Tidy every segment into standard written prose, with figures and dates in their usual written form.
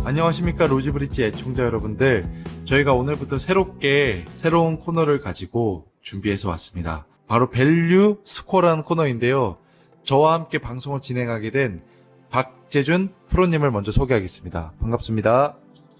안녕하십니까, 로지브릿지 애청자 여러분들. 저희가 오늘부터 새로운 코너를 가지고 준비해서 왔습니다. 바로 밸류 스코어라는 코너인데요. 저와 함께 방송을 진행하게 된 박재준 프로님을 먼저 소개하겠습니다. 반갑습니다.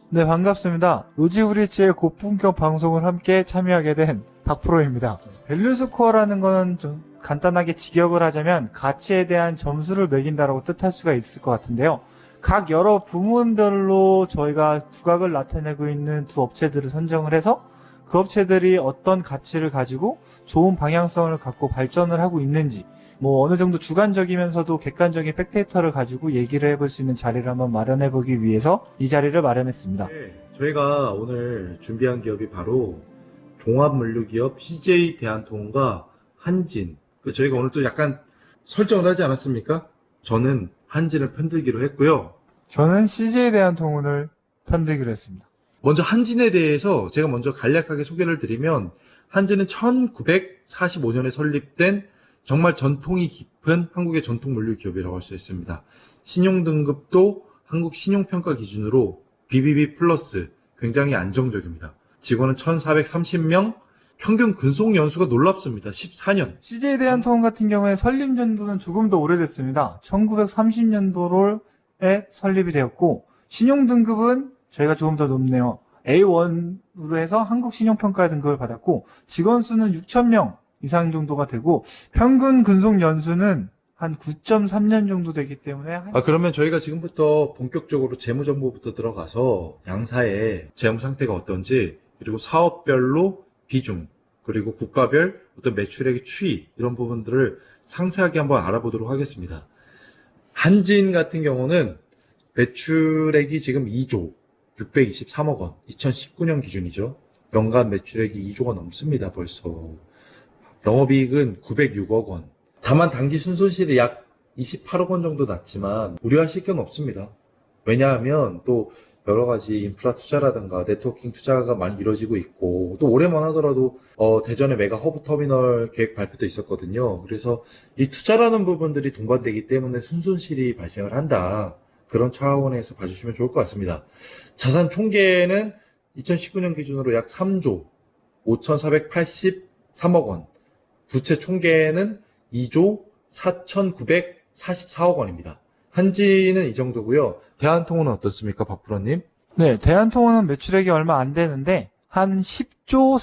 네, 반갑습니다. 로지브릿지의 고품격 방송을 함께 참여하게 된 박프로입니다. 밸류스코어라는 거는 좀 간단하게 직역을 하자면 가치에 대한 점수를 매긴다라고 뜻할 수가 있을 것 같은데요. 각 여러 부문별로 저희가 두각을 나타내고 있는 두 업체들을 선정을 해서 그 업체들이 어떤 가치를 가지고 좋은 방향성을 갖고 발전을 하고 있는지, 어느 정도 주관적이면서도 객관적인 팩데이터를 가지고 얘기를 해볼 수 있는 자리를 한번 마련해보기 위해서 이 자리를 마련했습니다. 네, 저희가 오늘 준비한 기업이 바로 종합물류기업 CJ 대한통운과 한진. 저희가 오늘 또 약간 설정을 하지 않았습니까? 저는 한진을 편들기로 했고요. 저는 CJ 대한통운을 편들기로 했습니다. 먼저 한진에 대해서 제가 먼저 간략하게 소개를 드리면, 한진은 1945년에 설립된 정말 전통이 깊은 한국의 전통 물류 기업이라고 할 수 있습니다. 신용 등급도 한국 신용평가 기준으로 BBB 플러스, 굉장히 안정적입니다. 직원은 1,430명, 평균 근속 연수가 놀랍습니다. 14년. CJ 대한통운 같은 경우에 설립 연도는 조금 더 오래됐습니다. 1930년도에 설립이 되었고, 신용 등급은 저희가 조금 더 높네요. A1으로 해서 한국 신용평가 등급을 받았고, 직원 수는 6,000명 이상 정도가 되고, 평균 근속 연수는 한 9.3년 정도 되기 때문에 그러면 저희가 지금부터 본격적으로 재무정보부터 들어가서 양사의 재무 상태가 어떤지, 그리고 사업별로 비중, 그리고 국가별 어떤 매출액의 추이, 이런 부분들을 상세하게 한번 알아보도록 하겠습니다. 한진 같은 경우는 매출액이 지금 2조 623억 원, 2019년 기준이죠. 연간 매출액이 2조가 넘습니다, 벌써. 영업이익은 906억 원. 다만 당기 순손실이 약 28억 원 정도 났지만 우려하실 건 없습니다. 왜냐하면 또 여러 가지 인프라 투자라든가 네트워킹 투자가 많이 이루어지고 있고, 또 올해만 하더라도 대전에 메가 허브 터미널 계획 발표도 있었거든요. 그래서 이 투자라는 부분들이 동반되기 때문에 순손실이 발생을 한다. 그런 차원에서 봐주시면 좋을 것 같습니다. 자산 총계는 2019년 기준으로 약 3조 5,483억 원, 부채 총계는 2조 4,944억 원입니다. 한진은 이 정도고요. 대한통운은 어떻습니까, 박프로님? 네, 대한통운은 매출액이 얼마 안 되는데 한 10조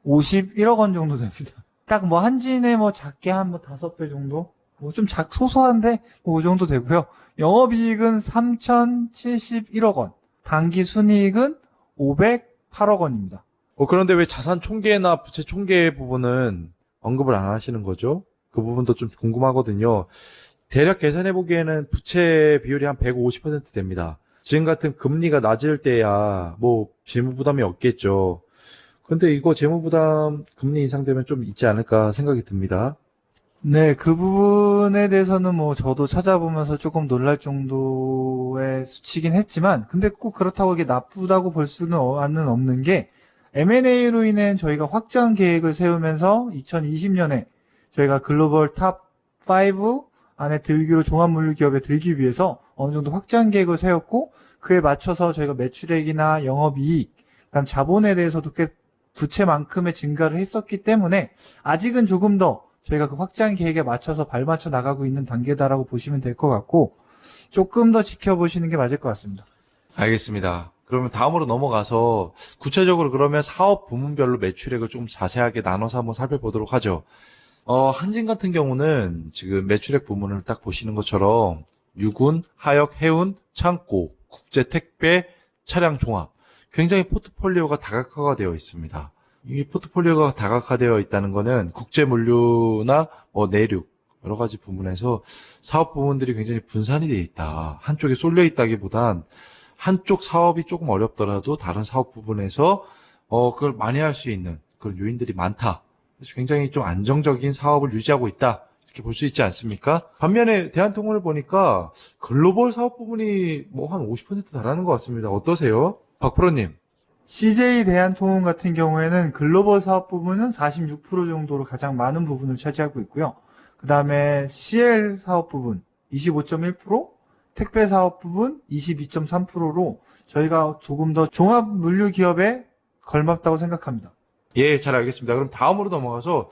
4,151억 원 정도 됩니다. 딱 한진의 작게 한 5배 정도? 좀 소소한데 그 정도 되고요. 영업이익은 3,071억 원, 당기 순이익은 508억 원입니다. 그런데 왜 자산 총계나 부채 총계 부분은 언급을 안 하시는 거죠? 그 부분도 좀 궁금하거든요. 대략 계산해 보기에는 부채 비율이 한 150% 됩니다. 지금 같은 금리가 낮을 때야 재무 부담이 없겠죠. 근데 이거 재무 부담 금리 인상되면 좀 있지 않을까 생각이 듭니다. 네, 그 부분에 대해서는 저도 찾아보면서 조금 놀랄 정도의 수치긴 했지만, 근데 꼭 그렇다고 이게 나쁘다고 볼 수는 없는 게, M&A로 인해 저희가 확장 계획을 세우면서 2020년에 저희가 글로벌 탑 5 안에 들기로 종합물류 기업에 들기 위해서 어느 정도 확장 계획을 세웠고, 그에 맞춰서 저희가 매출액이나 영업이익, 그다음 자본에 대해서도 꽤 부채만큼의 증가를 했었기 때문에 아직은 조금 더 저희가 그 확장 계획에 맞춰서 발맞춰 나가고 있는 단계다라고 보시면 될 것 같고, 조금 더 지켜보시는 게 맞을 것 같습니다. 알겠습니다. 그러면 다음으로 넘어가서 구체적으로 그러면 사업 부문별로 매출액을 좀 자세하게 나눠서 한번 살펴보도록 하죠. 한진 같은 경우는 지금 매출액 부문을 딱 보시는 것처럼 유군, 하역, 해운, 창고, 국제 택배, 차량 종합, 굉장히 포트폴리오가 다각화가 되어 있습니다. 이 포트폴리오가 다각화되어 있다는 거는 국제 물류나 내륙 여러 가지 부문에서 사업 부문들이 굉장히 분산이 되어 있다. 한쪽에 쏠려 있다기보단 한쪽 사업이 조금 어렵더라도 다른 사업 부분에서 그걸 만회할 수 있는 그런 요인들이 많다. 그래서 굉장히 좀 안정적인 사업을 유지하고 있다. 이렇게 볼 수 있지 않습니까? 반면에 대한통운을 보니까 글로벌 사업 부분이 한 50% 달하는 것 같습니다. 어떠세요? 박프로님. CJ 대한통운 같은 경우에는 글로벌 사업 부분은 46% 정도로 가장 많은 부분을 차지하고 있고요. 그 다음에 CL 사업 부분 25.1%, 택배 사업 부분 22.3%로 저희가 조금 더 종합 물류 기업에 걸맞다고 생각합니다. 예, 잘 알겠습니다. 그럼 다음으로 넘어가서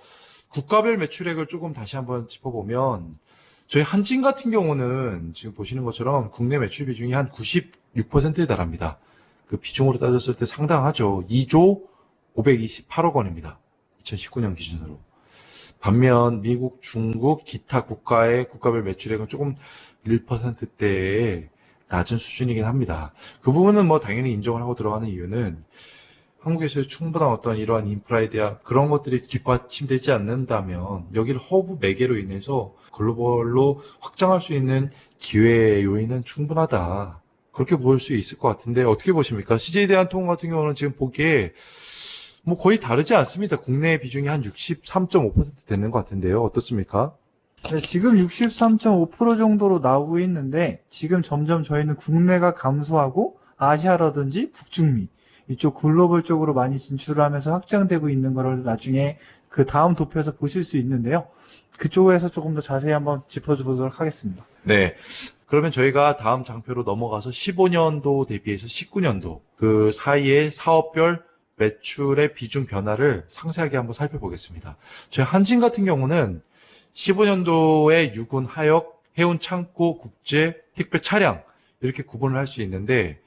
국가별 매출액을 조금 다시 한번 짚어보면 저희 한진 같은 경우는 지금 보시는 것처럼 국내 매출 비중이 한 96%에 달합니다. 그 비중으로 따졌을 때 상당하죠. 2조 528억 원입니다. 2019년 기준으로. 반면 미국, 중국, 기타 국가의 국가별 매출액은 조금 1%대의 낮은 수준이긴 합니다. 그 부분은 뭐 당연히 인정을 하고 들어가는 이유는 한국에서의 충분한 어떤 이러한 인프라에 대한 그런 것들이 뒷받침되지 않는다면 여기를 허브 매개로 인해서 글로벌로 확장할 수 있는 기회 요인은 충분하다. 그렇게 볼 수 있을 것 같은데 어떻게 보십니까? CJ 대한통운 같은 경우는 지금 보기에 뭐 거의 다르지 않습니다. 국내 비중이 한 63.5% 되는 것 같은데요. 어떻습니까? 네, 지금 63.5% 정도로 나오고 있는데 지금 점점 저희는 국내가 감소하고 아시아라든지 북중미 이쪽 글로벌 쪽으로 많이 진출을 하면서 확장되고 있는 거를 나중에 그 다음 도표에서 보실 수 있는데요. 그쪽에서 조금 더 자세히 한번 짚어보도록 하겠습니다. 네. 그러면 저희가 다음 장표로 넘어가서 15년도 대비해서 19년도 그 사이의 사업별 매출의 비중 변화를 상세하게 한번 살펴보겠습니다. 저희 한진 같은 경우는 15년도에 유군, 하역, 해운, 창고, 국제, 택배, 차량 이렇게 구분을 할 수 있는데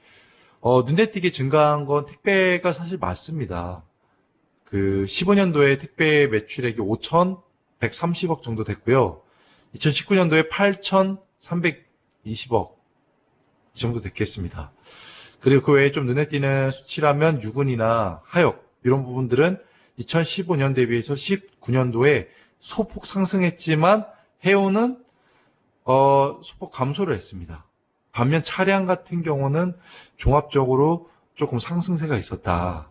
눈에 띄게 증가한 건 택배가 사실 맞습니다. 그 15년도에 택배 매출액이 5,130억 정도 됐고요. 2019년도에 8,320억 이 정도 됐겠습니다. 그리고 그 외에 좀 눈에 띄는 수치라면 유군이나 하역 이런 부분들은 2015년 대비해서 19년도에 소폭 상승했지만 해운은 소폭 감소를 했습니다. 반면 차량 같은 경우는 종합적으로 조금 상승세가 있었다.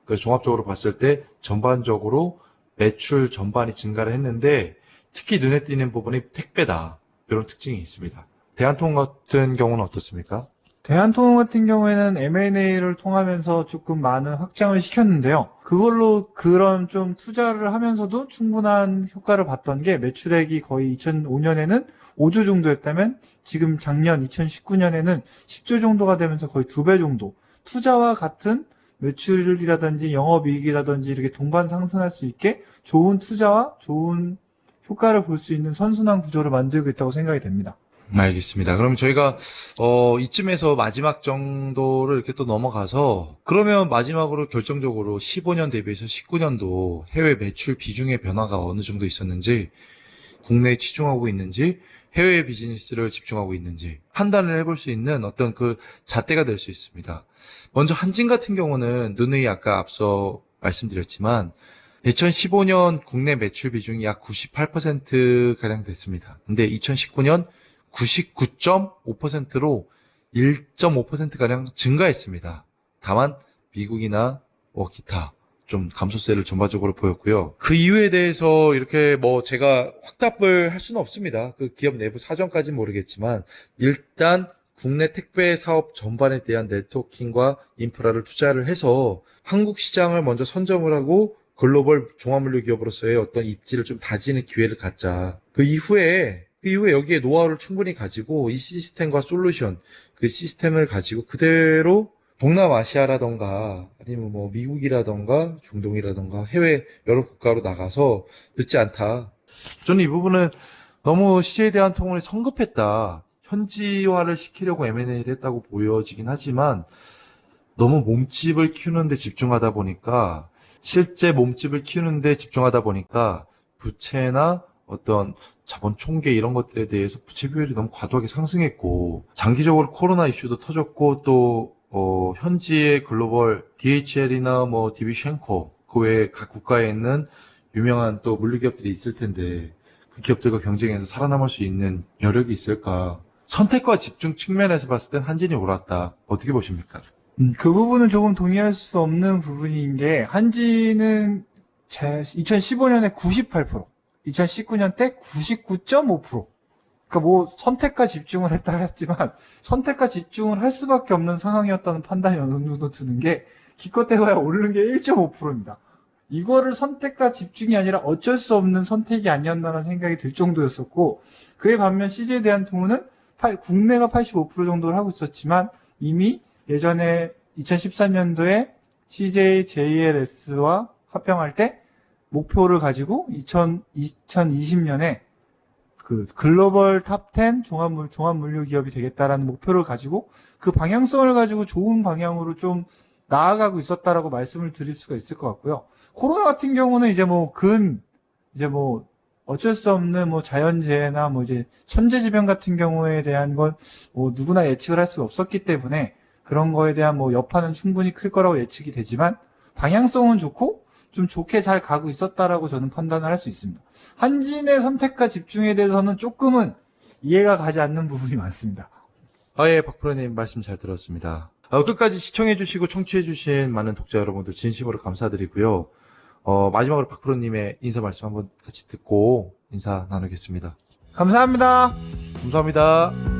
그 종합적으로 봤을 때 전반적으로 매출 전반이 증가를 했는데 특히 눈에 띄는 부분이 택배다. 이런 특징이 있습니다. 대한통운 같은 경우는 어떻습니까? 대한통운 같은 경우에는 M&A를 통하면서 조금 많은 확장을 시켰는데요. 그걸로 그런 좀 투자를 하면서도 충분한 효과를 봤던 게 매출액이 거의 2005년에는 5조 정도였다면 지금 작년 2019년에는 10조 정도가 되면서 거의 2배 정도 투자와 같은 매출이라든지 영업이익이라든지 이렇게 동반 상승할 수 있게 좋은 투자와 좋은 효과를 볼 수 있는 선순환 구조를 만들고 있다고 생각이 됩니다. 알겠습니다. 그럼 저희가 이쯤에서 마지막 정도를 이렇게 또 넘어가서 그러면 마지막으로 결정적으로 15년 대비해서 19년도 해외 매출 비중의 변화가 어느 정도 있었는지 국내에 치중하고 있는지 해외 비즈니스를 집중하고 있는지 판단을 해볼 수 있는 어떤 그 잣대가 될 수 있습니다. 먼저 한진 같은 경우는 누누이 아까 앞서 말씀드렸지만 2015년 국내 매출 비중이 약 98%가량 됐습니다. 근데 2019년 99.5%로 1.5%가량 증가했습니다. 다만 미국이나 기타 좀 감소세를 전반적으로 보였고요. 그 이유에 대해서 이렇게 제가 확답을 할 수는 없습니다. 그 기업 내부 사정까지는 모르겠지만 일단 국내 택배 사업 전반에 대한 네트워킹과 인프라를 투자를 해서 한국 시장을 먼저 선점을 하고 글로벌 종합물류 기업으로서의 어떤 입지를 좀 다지는 기회를 갖자. 그 이후에 여기에 노하우를 충분히 가지고 이 시스템과 솔루션, 그 시스템을 가지고 그대로 동남아시아라던가 아니면 미국이라던가 중동이라던가 해외 여러 국가로 나가서 늦지 않다. 저는 이 부분은 너무 CJ 대한통운이 성급했다. 현지화를 시키려고 M&A를 했다고 보여지긴 하지만 너무 몸집을 키우는데 집중하다 보니까 실제 몸집을 키우는데 집중하다 보니까 부채나 어떤 자본 총계 이런 것들에 대해서 부채 비율이 너무 과도하게 상승했고 장기적으로 코로나 이슈도 터졌고 또 현지의 글로벌 DHL이나 DB 쉔코 그 외에 각 국가에 있는 유명한 또 물류기업들이 있을 텐데 그 기업들과 경쟁해서 살아남을 수 있는 여력이 있을까? 선택과 집중 측면에서 봤을 땐 한진이 옳았다. 어떻게 보십니까? 그 부분은 조금 동의할 수 없는 부분인 게 한진은 2015년에 98%, 2019년 때 99.5%. 그러니까 선택과 집중을 했다 했지만 선택과 집중을 할 수밖에 없는 상황이었다는 판단이 어느 정도 드는 게 기껏해봐야 오르는 게 1.5%입니다. 이거를 선택과 집중이 아니라 어쩔 수 없는 선택이 아니었나라는 생각이 들 정도였었고 그에 반면 CJ 대한통운은 국내가 85% 정도를 하고 있었지만 이미 예전에 2013년도에 CJ JLS와 합병할 때 목표를 가지고 2020년에 그 글로벌 탑10 종합물류 기업이 되겠다라는 목표를 가지고 그 방향성을 가지고 좋은 방향으로 좀 나아가고 있었다라고 말씀을 드릴 수가 있을 것 같고요. 코로나 같은 경우는 이제 어쩔 수 없는 자연재해나 이제 천재지변 같은 경우에 대한 건 누구나 예측을 할 수가 없었기 때문에 그런 거에 대한 여파는 충분히 클 거라고 예측이 되지만 방향성은 좋고 좀 좋게 잘 가고 있었다라고 저는 판단을 할 수 있습니다. 한진의 선택과 집중에 대해서는 조금은 이해가 가지 않는 부분이 많습니다. 예, 박프로님 말씀 잘 들었습니다. 끝까지 시청해주시고 청취해주신 많은 독자 여러분들 진심으로 감사드리고요. 마지막으로 박프로님의 인사 말씀 한번 같이 듣고 인사 나누겠습니다. 감사합니다. 감사합니다.